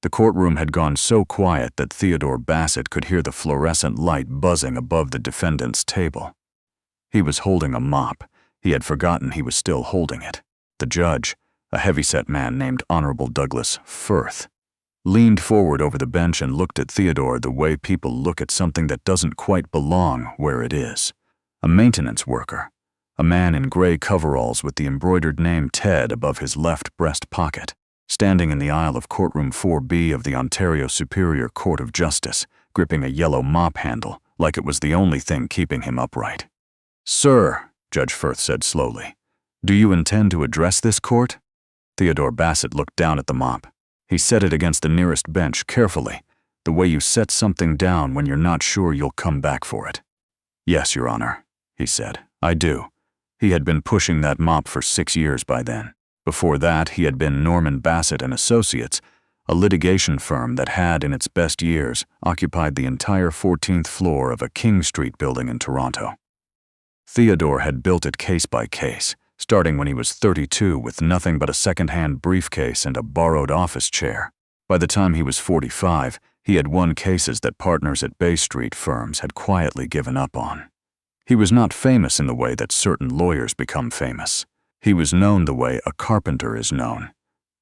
The courtroom had gone so quiet that Theodore Bassett could hear the fluorescent light buzzing above the defendant's table. He was holding a mop. He had forgotten he was still holding it. The judge, a heavyset man named Honorable Douglas Firth, leaned forward over the bench and looked at Theodore the way people look at something that doesn't quite belong where it is. A maintenance worker, a man in gray coveralls with the embroidered name Ted above his left breast pocket, standing in the aisle of courtroom 4B of the Ontario Superior Court of Justice, gripping a yellow mop handle like it was the only thing keeping him upright. "Sir," Judge Firth said slowly, "do you intend to address this court?" Theodore Bassett looked down at the mop. He set it against the nearest bench carefully, the way you set something down when you're not sure you'll come back for it. "Yes, Your Honor," he said, "I do." He had been pushing that mop for 6 years by then. Before that, he had been Norman Bassett and Associates, a litigation firm that had, in its best years, occupied the entire 14th floor of a King Street building in Toronto. Theodore had built it case by case, starting when he was 32 with nothing but a second-hand briefcase and a borrowed office chair. By the time he was 45, he had won cases that partners at Bay Street firms had quietly given up on. He was not famous in the way that certain lawyers become famous. He was known the way a carpenter is known,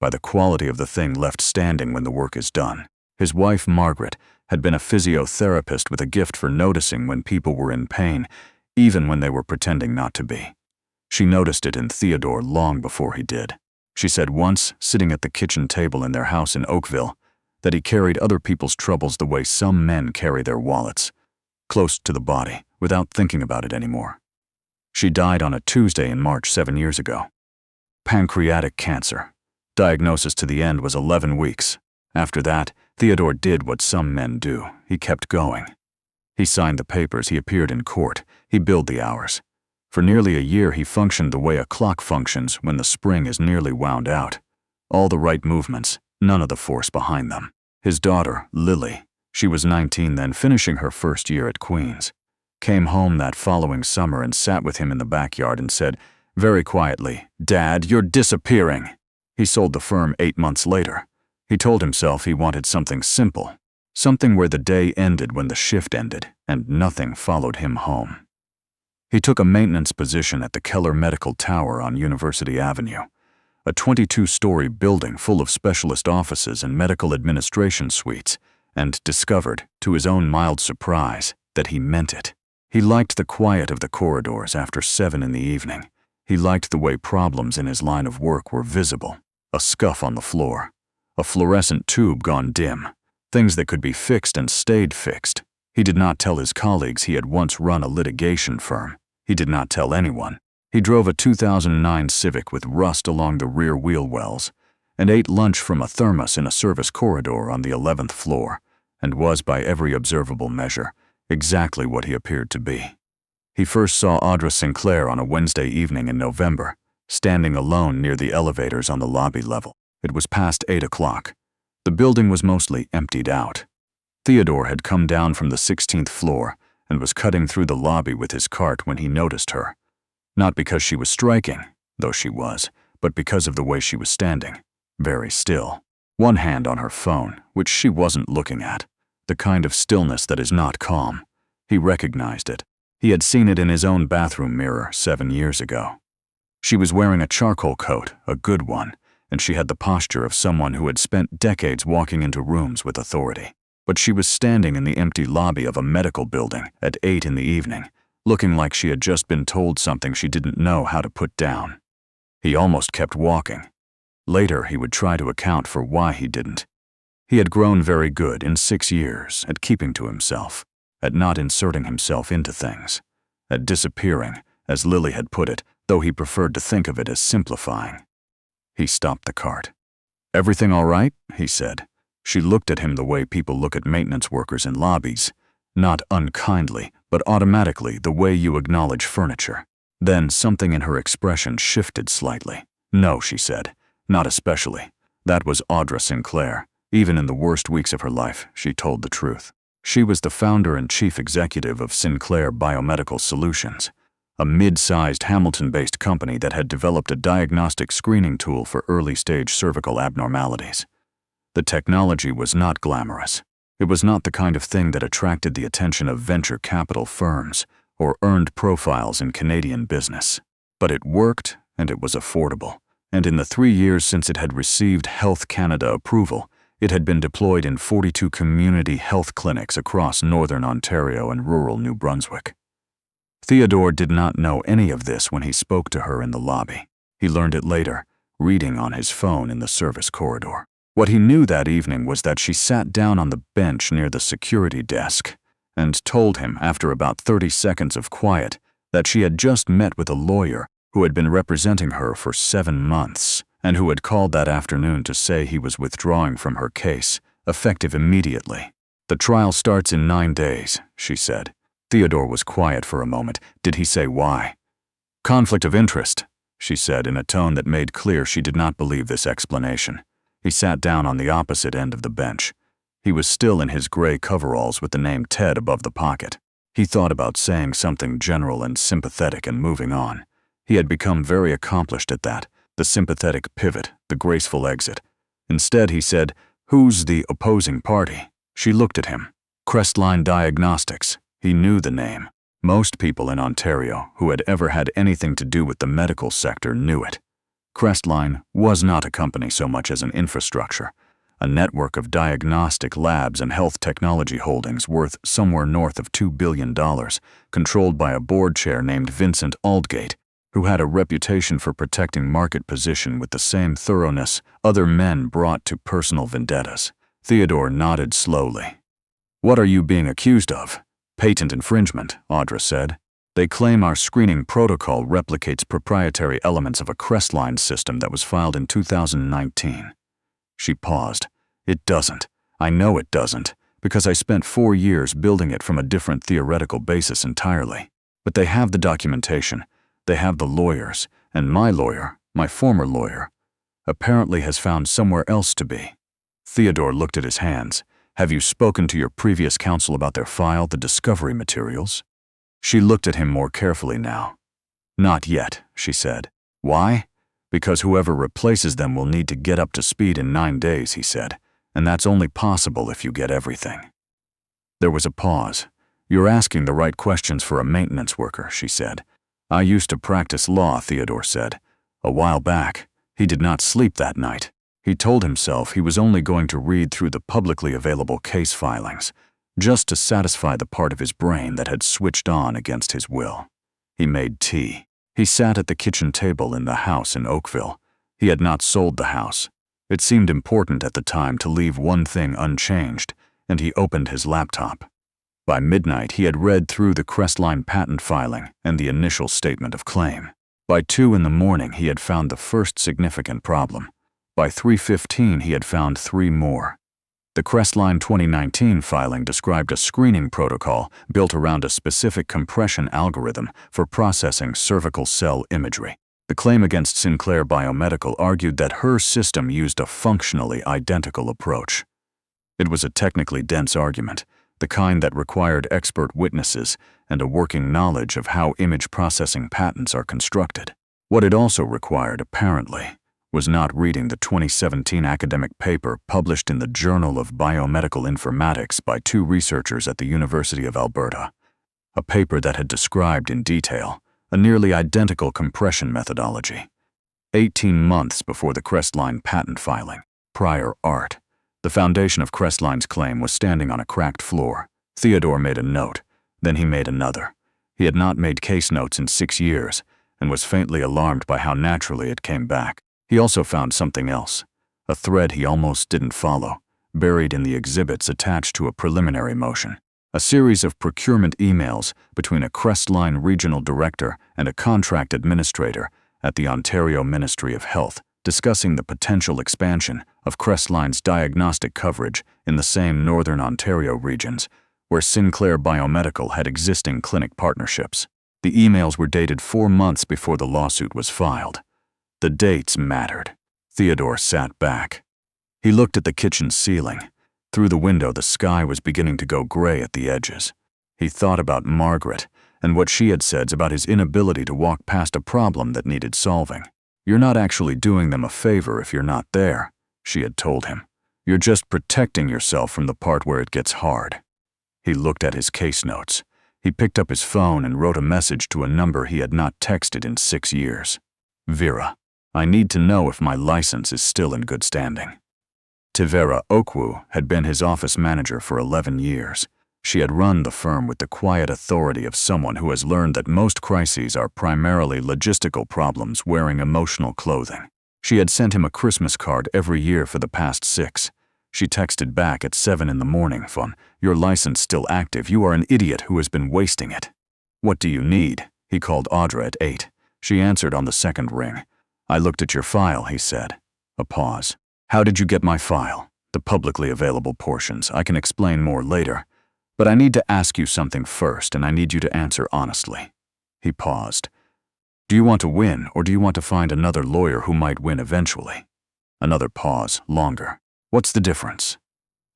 by the quality of the thing left standing when the work is done. His wife, Margaret, had been a physiotherapist with a gift for noticing when people were in pain, even when they were pretending not to be. She noticed it in Theodore long before he did. She said once, sitting at the kitchen table in their house in Oakville, that he carried other people's troubles the way some men carry their wallets, close to the body, without thinking about it anymore. She died on a Tuesday in March 7 years ago. Pancreatic cancer. Diagnosis to the end was 11 weeks. After that, Theodore did what some men do. He kept going. He signed the papers, he appeared in court, he billed the hours. For nearly a year he functioned the way a clock functions when the spring is nearly wound out. All the right movements, none of the force behind them. His daughter, Lily, she was 19 then, finishing her first year at Queen's, came home that following summer and sat with him in the backyard and said, very quietly, "Dad, you're disappearing." He sold the firm 8 months later. He told himself he wanted something simple, something where the day ended when the shift ended and nothing followed him home. He took a maintenance position at the Keller Medical Tower on University Avenue, a 22-story building full of specialist offices and medical administration suites, and discovered, to his own mild surprise, that he meant it. He liked the quiet of the corridors after 7 in the evening. He liked the way problems in his line of work were visible. A scuff on the floor, a fluorescent tube gone dim, things that could be fixed and stayed fixed. He did not tell his colleagues he had once run a litigation firm. He did not tell anyone. He drove a 2009 Civic with rust along the rear wheel wells and ate lunch from a thermos in a service corridor on the 11th floor and was, by every observable measure, exactly what he appeared to be. He first saw Audra Sinclair on a Wednesday evening in November, standing alone near the elevators on the lobby level. It was past 8 o'clock. The building was mostly emptied out. Theodore had come down from the 16th floor and was cutting through the lobby with his cart when he noticed her. Not because she was striking, though she was, but because of the way she was standing, very still. One hand on her phone, which she wasn't looking at. The kind of stillness that is not calm. He recognized it. He had seen it in his own bathroom mirror 7 years ago. She was wearing a charcoal coat, a good one, and she had the posture of someone who had spent decades walking into rooms with authority. But she was standing in the empty lobby of a medical building at 8 in the evening, looking like she had just been told something she didn't know how to put down. He almost kept walking. Later, he would try to account for why he didn't. He had grown very good in 6 years at keeping to himself, at not inserting himself into things, at disappearing, as Lily had put it, though he preferred to think of it as simplifying. He stopped the cart. "Everything all right?" he said. She looked at him the way people look at maintenance workers in lobbies, not unkindly, but automatically the way you acknowledge furniture. Then something in her expression shifted slightly. "No," she said, "not especially." That was Audra Sinclair. Even in the worst weeks of her life, she told the truth. She was the founder and chief executive of Sinclair Biomedical Solutions, a mid-sized Hamilton-based company that had developed a diagnostic screening tool for early-stage cervical abnormalities. The technology was not glamorous. It was not the kind of thing that attracted the attention of venture capital firms or earned profiles in Canadian business. But it worked, and it was affordable. And in the 3 years since it had received Health Canada approval, it had been deployed in 42 community health clinics across northern Ontario and rural New Brunswick. Theodore did not know any of this when he spoke to her in the lobby. He learned it later, reading on his phone in the service corridor. What he knew that evening was that she sat down on the bench near the security desk and told him, after about 30 seconds of quiet, that she had just met with a lawyer who had been representing her for 7 months and who had called that afternoon to say he was withdrawing from her case, effective immediately. "The trial starts in 9 days, she said. Theodore was quiet for a moment. Did he say why? "Conflict of interest," she said in a tone that made clear she did not believe this explanation. He sat down on the opposite end of the bench. He was still in his gray coveralls with the name Ted above the pocket. He thought about saying something general and sympathetic and moving on. He had become very accomplished at that, the sympathetic pivot, the graceful exit. Instead, he said, "Who's the opposing party?" She looked at him. Crestline Diagnostics. He knew the name. Most people in Ontario who had ever had anything to do with the medical sector knew it. Crestline was not a company so much as an infrastructure, a network of diagnostic labs and health technology holdings worth somewhere north of $2 billion, controlled by a board chair named Vincent Aldgate, who had a reputation for protecting market position with the same thoroughness other men brought to personal vendettas. Theodore nodded slowly. "What are you being accused of?" "Patent infringement," Audra said. "They claim our screening protocol replicates proprietary elements of a Crestline system that was filed in 2019. She paused. "It doesn't. I know it doesn't, because I spent 4 years building it from a different theoretical basis entirely. But they have the documentation. They have the lawyers, and my lawyer, my former lawyer, apparently has found somewhere else to be." Theodore looked at his hands. "Have you spoken to your previous counsel about their file, the discovery materials?" She looked at him more carefully now. "Not yet," she said. "Why? Because whoever replaces them will need to get up to speed in 9 days," he said, "and that's only possible if you get everything." There was a pause. "You're asking the right questions for a maintenance worker," she said. "I used to practice law," Theodore said. "A while back. He did not sleep that night. He told himself he was only going to read through the publicly available case filings, just to satisfy the part of his brain that had switched on against his will. He made tea. He sat at the kitchen table in the house in Oakville. He had not sold the house. It seemed important at the time to leave one thing unchanged, and he opened his laptop. By midnight, he had read through the Crestline patent filing and the initial statement of claim. By 2 in the morning, he had found the first significant problem. By 3:15, he had found 3 more. The Crestline 2019 filing described a screening protocol built around a specific compression algorithm for processing cervical cell imagery. The claim against Sinclair Biomedical argued that her system used a functionally identical approach. It was a technically dense argument, the kind that required expert witnesses and a working knowledge of how image processing patents are constructed. What it also required, apparently, was not reading the 2017 academic paper published in the Journal of Biomedical Informatics by 2 researchers at the University of Alberta, a paper that had described in detail a nearly identical compression methodology. 18 months before the Crestline patent filing, prior art, the foundation of Crestline's claim was standing on a cracked floor. Theodore made a note, then he made another. He had not made case notes in 6 years and was faintly alarmed by how naturally it came back. He also found something else, a thread he almost didn't follow, buried in the exhibits attached to a preliminary motion. A series of procurement emails between a Crestline regional director and a contract administrator at the Ontario Ministry of Health discussing the potential expansion of Crestline's diagnostic coverage in the same northern Ontario regions where Sinclair Biomedical had existing clinic partnerships. The emails were dated 4 months before the lawsuit was filed. The dates mattered. Theodore sat back. He looked at the kitchen ceiling. Through the window, the sky was beginning to go gray at the edges. He thought about Margaret and what she had said about his inability to walk past a problem that needed solving. "You're not actually doing them a favor if you're not there," she had told him. You're just protecting yourself from the part where it gets hard." He looked at his case notes. He picked up his phone and wrote a message to a number he had not texted in 6 years. "Vera, I need to know if my license is still in good standing." Tivera Okwu had been his office manager for 11 years. She had run the firm with the quiet authority of someone who has learned that most crises are primarily logistical problems wearing emotional clothing. She had sent him a Christmas card every year for the past 6. She texted back at 7 in the morning, "Phone, your license still active. You are an idiot who has been wasting it." "What do you need?" He called Audra at 8. She answered on the second ring. "I looked at your file," he said. A pause. "How did you get my file?" "The publicly available portions. I can explain more later. But I need to ask you something first, and I need you to answer honestly." He paused. "Do you want to win, or do you want to find another lawyer who might win eventually?" Another pause, longer. "What's the difference?"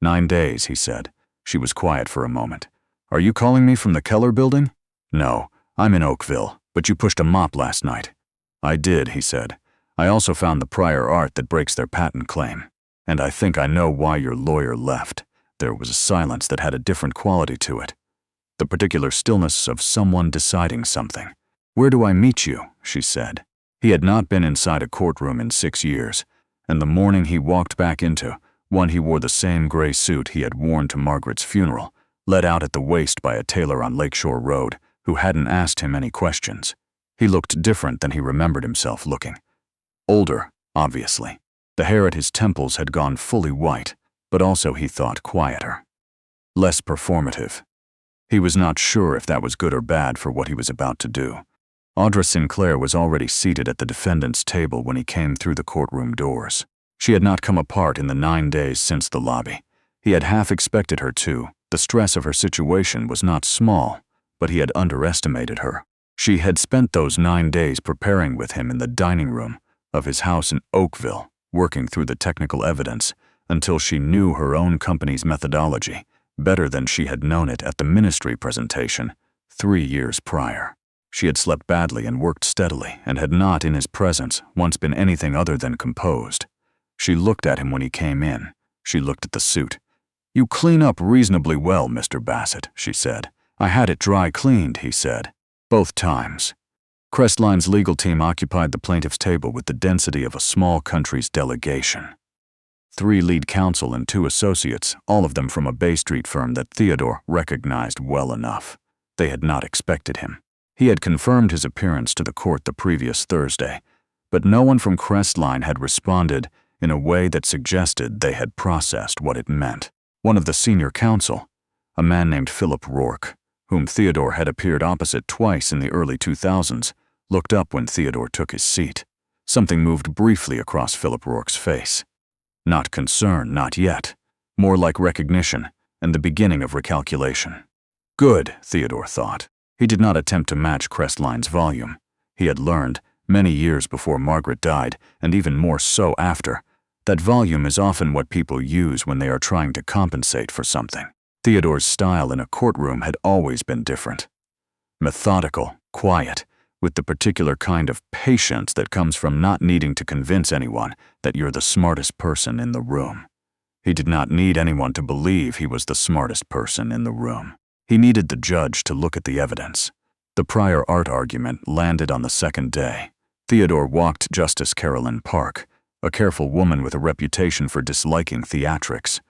9 days, he said. She was quiet for a moment. "Are you calling me from the Keller building?" "No, I'm in Oakville, but you pushed a mop last night." "I did," he said. "I also found the prior art that breaks their patent claim. And I think I know why your lawyer left." There was a silence that had a different quality to it. The particular stillness of someone deciding something. "Where do I meet you?" she said. He had not been inside a courtroom in 6 years, and the morning he walked back into one, he wore the same gray suit he had worn to Margaret's funeral, let out at the waist by a tailor on Lakeshore Road who hadn't asked him any questions. He looked different than he remembered himself looking. Older, obviously. The hair at his temples had gone fully white, but also, he thought, quieter. Less performative. He was not sure if that was good or bad for what he was about to do. Audra Sinclair was already seated at the defendant's table when he came through the courtroom doors. She had not come apart in the 9 days since the lobby. He had half expected her to. The stress of her situation was not small, but he had underestimated her. She had spent those 9 days preparing with him in the dining room of his house in Oakville, working through the technical evidence until she knew her own company's methodology better than she had known it at the ministry presentation 3 years prior. She had slept badly and worked steadily and had not, in his presence, once been anything other than composed. She looked at him when he came in. She looked at the suit. "You clean up reasonably well, Mr. Bassett," she said. "I had it dry cleaned," he said. "Both times." Crestline's legal team occupied the plaintiff's table with the density of a small country's delegation. 3 lead counsel and 2 associates, all of them from a Bay Street firm that Theodore recognized well enough. They had not expected him. He had confirmed his appearance to the court the previous Thursday, but no one from Crestline had responded in a way that suggested they had processed what it meant. One of the senior counsel, a man named Philip Rourke, whom Theodore had appeared opposite twice in the early 2000s, looked up when Theodore took his seat. Something moved briefly across Philip Rourke's face. Not concern, not yet. More like recognition and the beginning of recalculation. Good, Theodore thought. He did not attempt to match Crestline's volume. He had learned, many years before Margaret died, and even more so after, that volume is often what people use when they are trying to compensate for something. Theodore's style in a courtroom had always been different. Methodical, quiet, with the particular kind of patience that comes from not needing to convince anyone that you're the smartest person in the room. He did not need anyone to believe he was the smartest person in the room. He needed the judge to look at the evidence. The prior art argument landed on the second day. Theodore walked Justice Carolyn Park, a careful woman with a reputation for disliking theatrics,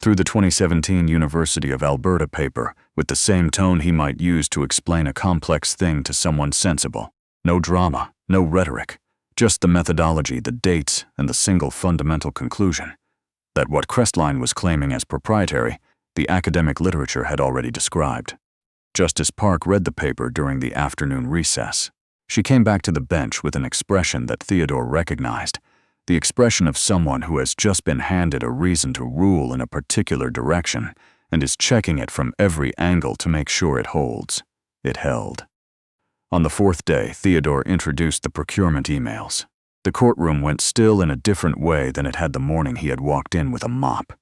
through the 2017 University of Alberta paper with the same tone he might use to explain a complex thing to someone sensible. No drama, no rhetoric, just the methodology, the dates, and the single fundamental conclusion that what Crestline was claiming as proprietary, the academic literature had already described. Justice Park read the paper during the afternoon recess. She came back to the bench with an expression that Theodore recognized, the expression of someone who has just been handed a reason to rule in a particular direction and is checking it from every angle to make sure it holds. It held. On the 4th day, Theodore introduced the procurement emails. The courtroom went still in a different way than it had the morning he had walked in with a mop.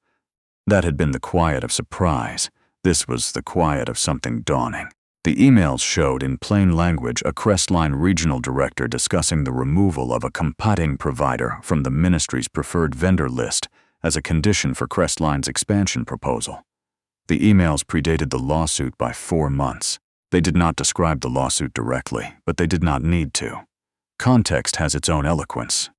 That had been the quiet of surprise. This was the quiet of something dawning. The emails showed in plain language a Crestline regional director discussing the removal of a competing provider from the ministry's preferred vendor list as a condition for Crestline's expansion proposal. The emails predated the lawsuit by 4 months. They did not describe the lawsuit directly, but they did not need to. Context has its own eloquence.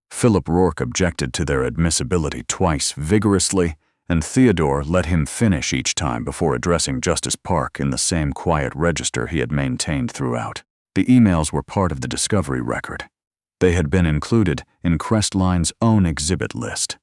Philip Rourke objected to their admissibility twice vigorously, and Theodore let him finish each time before addressing Justice Park in the same quiet register he had maintained throughout. The emails were part of the discovery record. They had been included in Crestline's own exhibit list.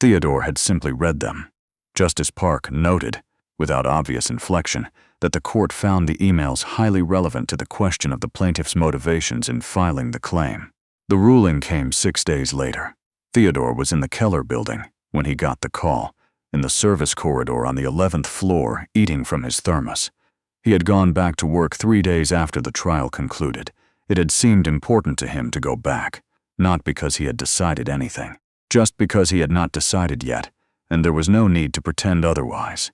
Theodore had simply read them. Justice Park noted, without obvious inflection, that the court found the emails highly relevant to the question of the plaintiff's motivations in filing the claim. The ruling came 6 days later. Theodore was in the Keller building when he got the call, in the service corridor on the 11th floor, eating from his thermos. He had gone back to work 3 days after the trial concluded. It had seemed important to him to go back, not because he had decided anything, just because he had not decided yet, and there was no need to pretend otherwise.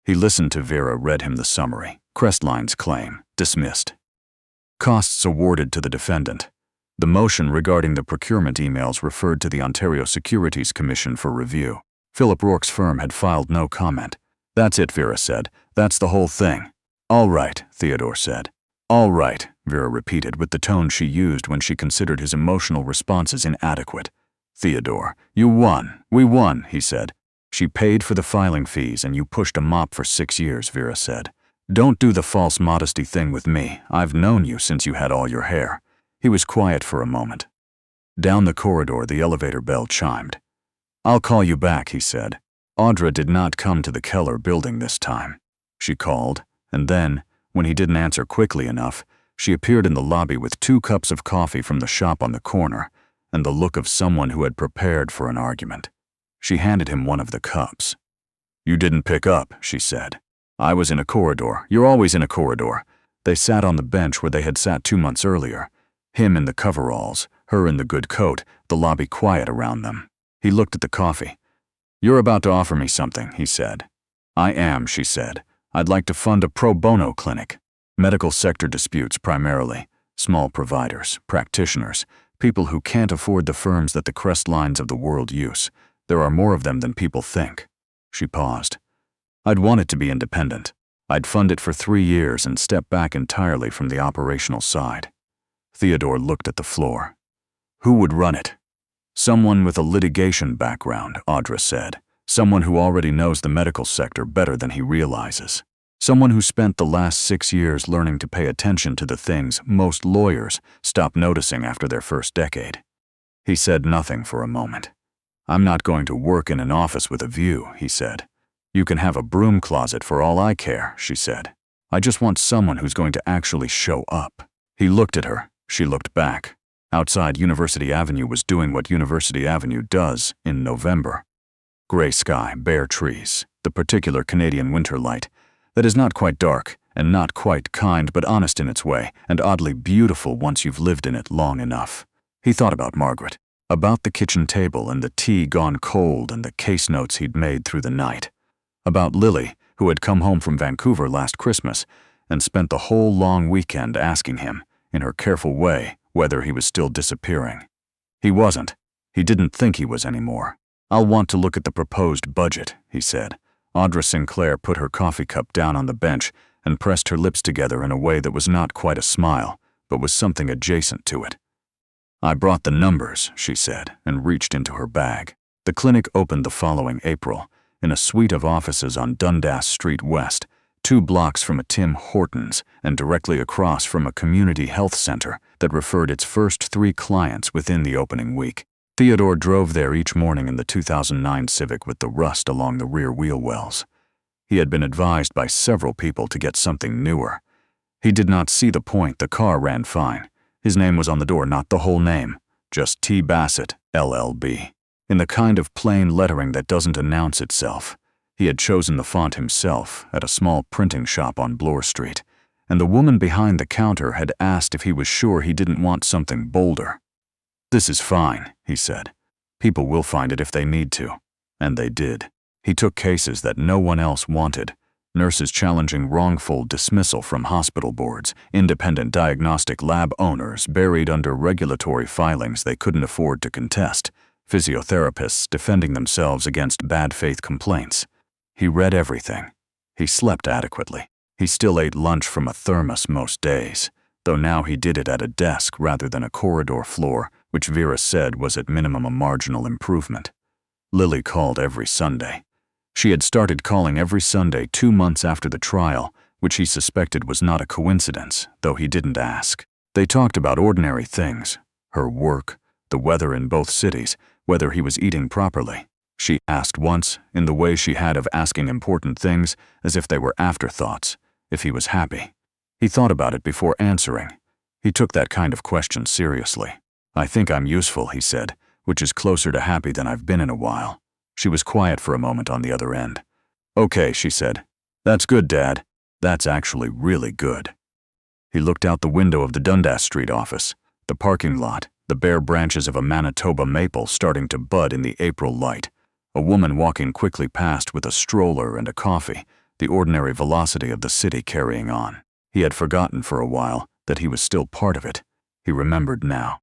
He listened to Vera read him the summary. Crestline's claim, dismissed. Costs awarded to the defendant. The motion regarding the procurement emails referred to the Ontario Securities Commission for review. Philip Rourke's firm had filed no comment. That's it, Vera said. That's the whole thing. All right, Theodore said. All right, Vera repeated with the tone she used when she considered his emotional responses inadequate. Theodore, you won. We won, he said. She paid for the filing fees and you pushed a mop for 6 years, Vera said. Don't do the false modesty thing with me. I've known you since you had all your hair. He was quiet for a moment. Down the corridor, the elevator bell chimed. I'll call you back, he said. Audra did not come to the Keller building this time. She called, and then, when he didn't answer quickly enough, she appeared in the lobby with 2 cups of coffee from the shop on the corner and the look of someone who had prepared for an argument. She handed him one of the cups. You didn't pick up, she said. I was in a corridor. You're always in a corridor. They sat on the bench where they had sat 2 months earlier. Him in the coveralls, her in the good coat, the lobby quiet around them. He looked at the coffee. You're about to offer me something, he said. I am, she said. I'd like to fund a pro bono clinic. Medical sector disputes primarily. Small providers, practitioners, people who can't afford the firms that the Crestlines of the world use. There are more of them than people think. She paused. I'd want it to be independent. I'd fund it for 3 years and step back entirely from the operational side. Theodore looked at the floor. Who would run it? Someone with a litigation background, Audra said. Someone who already knows the medical sector better than he realizes. Someone who spent the last 6 years learning to pay attention to the things most lawyers stop noticing after their first decade. He said nothing for a moment. I'm not going to work in an office with a view, he said. You can have a broom closet for all I care, she said. I just want someone who's going to actually show up. He looked at her. She looked back. Outside, University Avenue was doing what University Avenue does in November. Gray sky, bare trees, the particular Canadian winter light that is not quite dark and not quite kind but honest in its way and oddly beautiful once you've lived in it long enough. He thought about Margaret, about the kitchen table and the tea gone cold and the case notes he'd made through the night, about Lily, who had come home from Vancouver last Christmas and spent the whole long weekend asking him, in her careful way, whether he was still disappearing. He wasn't. He didn't think he was anymore. I'll want to look at the proposed budget, he said. Audra Sinclair put her coffee cup down on the bench and pressed her lips together in a way that was not quite a smile, but was something adjacent to it. I brought the numbers, she said, and reached into her bag. The clinic opened the following April, in a suite of offices on Dundas Street West, 2 blocks from a Tim Hortons and directly across from a community health center that referred its first 3 clients within the opening week. Theodore drove there each morning in the 2009 Civic with the rust along the rear wheel wells. He had been advised by several people to get something newer. He did not see the point. The car ran fine. His name was on the door, not the whole name, just T. Bassett, LLB, in the kind of plain lettering that doesn't announce itself. He had chosen the font himself at a small printing shop on Bloor Street, and the woman behind the counter had asked if he was sure he didn't want something bolder. This is fine, he said. People will find it if they need to. And they did. He took cases that no one else wanted. Nurses challenging wrongful dismissal from hospital boards, independent diagnostic lab owners buried under regulatory filings they couldn't afford to contest, physiotherapists defending themselves against bad faith complaints. He read everything. He slept adequately. He still ate lunch from a thermos most days, though now he did it at a desk rather than a corridor floor, which Vera said was at minimum a marginal improvement. Lily called every Sunday. She had started calling every Sunday 2 months after the trial, which he suspected was not a coincidence, though he didn't ask. They talked about ordinary things, her work, the weather in both cities, whether he was eating properly. She asked once, in the way she had of asking important things, as if they were afterthoughts, if he was happy. He thought about it before answering. He took that kind of question seriously. "I think I'm useful," he said, "which is closer to happy than I've been in a while." She was quiet for a moment on the other end. "Okay," she said. "That's good, Dad. That's actually really good." He looked out the window of the Dundas Street office, the parking lot, the bare branches of a Manitoba maple starting to bud in the April light, a woman walking quickly past with a stroller and a coffee, the ordinary velocity of the city carrying on. He had forgotten for a while that he was still part of it. He remembered now.